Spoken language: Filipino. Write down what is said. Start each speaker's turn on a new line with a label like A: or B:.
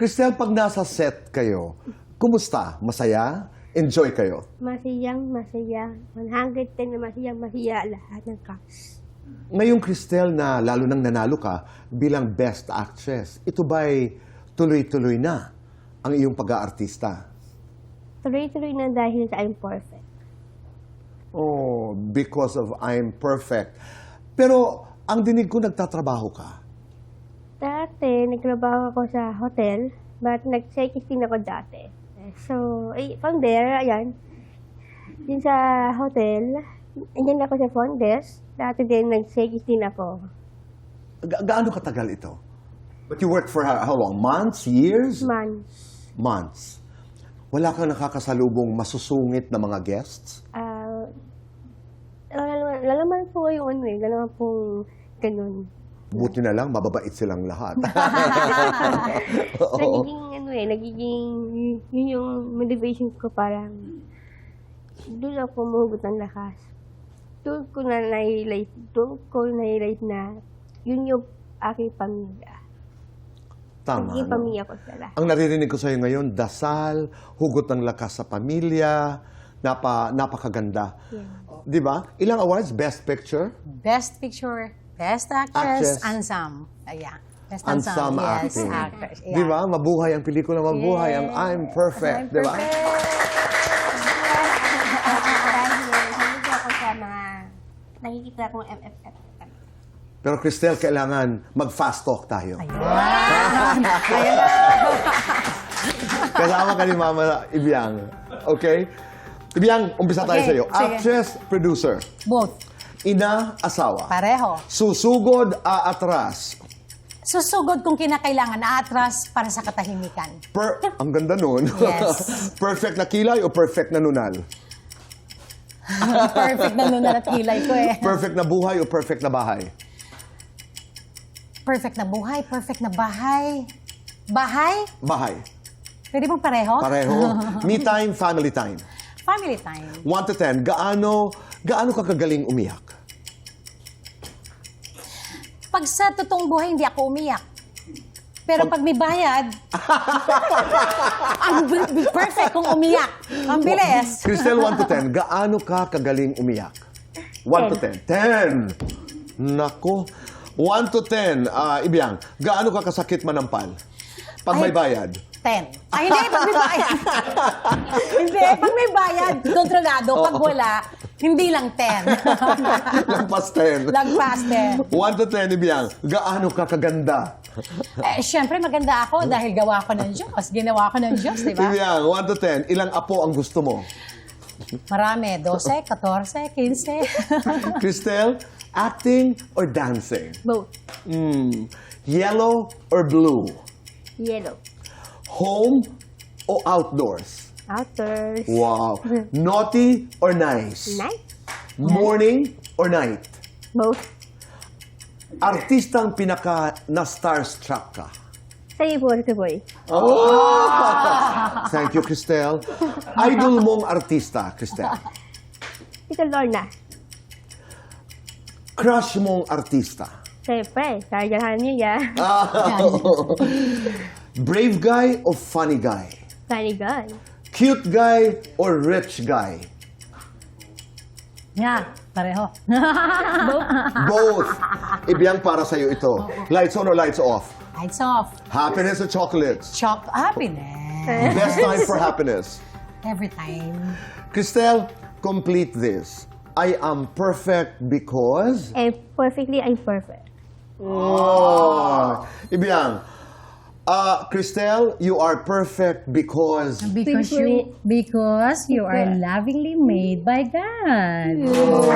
A: Cristel, pag nasa set kayo, kumusta? Masaya? Enjoy kayo?
B: Masayang masaya. 110 na masayang masaya lahat ng cast.
A: Ngayong Cristel na lalo nang nanalo ka bilang Best Actress, ito ba'y tuloy-tuloy na ang iyong pag-aartista?
B: Tuloy-tuloy na dahil sa I'm perfect.
A: Oh, because of I'm perfect. Pero ang dinig ko nagtatrabaho ka.
B: Dati, nagtrabaho ako sa hotel, but nag-check-in ako dati. So, from there, ayan, din sa hotel, andyan ako sa front desk. Dati din, nag-check-in ako.
A: Gaano katagal ito? But you worked for how long? Months? Years?
B: Months.
A: Months. Wala kang nakakasalubong masusungit na mga guests?
B: Lalaman po yung ano eh, lalaman pong ganun.
A: Buti na lang, mababait silang lahat.
B: Nagiging ano eh, nagiging, yun yung motivation ko parang, doon ako mahugot ng lakas. Doon ko na-highlight na, yun yung aking pamilya.
A: Tama.
B: Naging
A: no?
B: pamilya ko sila.
A: Ang naririnig ko sa'yo ngayon, dasal, hugot ng lakas sa pamilya, napakaganda.
B: Yeah.
A: Di ba? Ilang awards? Best Picture?
C: Best Picture, Best Actress,
A: Actress.
C: Ensemble. Ayan. Best
A: Ensemble
C: Yes,
A: acting.
C: actors. Yeah.
A: Di ba? Mabuhay ang pelikula, mabuhay ang I'm Perfect. Di ba?
B: Hindi ako sa mga, nakikita akong MFF.
A: Pero Cristel, kailangan mag-fast talk tayo.
C: Ayan.
A: Kasama ka ni Mama Ibiang. Okay? Ibiang, umpisa tayo
C: Okay,
A: sa'yo.
C: sige.
A: Actress, producer.
C: Both.
A: Ina, asawa.
C: Pareho.
A: Susugod, aatras.
C: Susugod kung kinakailangan, aatras para sa katahimikan.
A: Ang ganda nun.
C: Yes.
A: Perfect na kilay o perfect na nunal?
C: Perfect na nunal at hilay ko eh.
A: Perfect na buhay o perfect na bahay?
C: Perfect na buhay, perfect na bahay. Bahay?
A: Bahay.
C: Pwede bang pareho?
A: Pareho. Me time, family time.
C: Family time.
A: 1 to 10, gaano ka kagaling umiyak?
C: Pag sa totoong buhay, hindi ako umiyak. Pero pag may bayad, ang perfect kung umiyak. Ang bilis.
A: Cristel, 1 to 10, gaano ka kagaling umiyak? 1 to 10. 10! Nako. 1 to 10, Ibiang, gaano ka kasakit manampal? Pag may bayad?
C: 10. Ay, hindi. Pag may bayad. Hindi. Pag may bayad, kontrolado. Pag wala, hindi lang 10.
A: Lagpas 10.
C: Lagpas 10.
A: 1 to 10, Ibiang, gaano ka kaganda?
C: Siyempre, maganda ako dahil gawa ko ng Diyos. Ginawa ko ng Diyos, di ba?
A: Ibiang, 1 to 10, ilang apo ang gusto mo?
C: Marami. 12, 14, 15.
A: Cristel, acting or dancing?
B: Both.
A: Yellow or blue?
B: Yellow.
A: Home o outdoors?
B: Outdoors.
A: Wow. Naughty or nice?
B: Night.
A: Morning or night?
B: Both.
A: Artistang pinaka na starstruck ka?
B: Sa'yo po, ito boy.
A: Oh! Thank you, Cristel. Idol mong artista, Cristel.
B: Ito Lorna.
A: Crush mong artista.
B: Siyempre, sarjahan niyo ya.
A: Brave guy o funny guy?
B: Funny guy.
A: Cute guy or rich guy?
C: Yan. Pareho.
A: Both. Ibiyang para sa'yo ito. Lights on or lights off?
C: Lights off.
A: Happiness or chocolates?
C: Happiness.
A: Best time for happiness.
C: Every time.
A: Cristel, complete this. I am perfect because...
B: And perfectly, I'm perfect.
A: Oh! Ibiyang, Cristel, you are perfect because...
C: Because you are lovingly made by God.
A: Oh.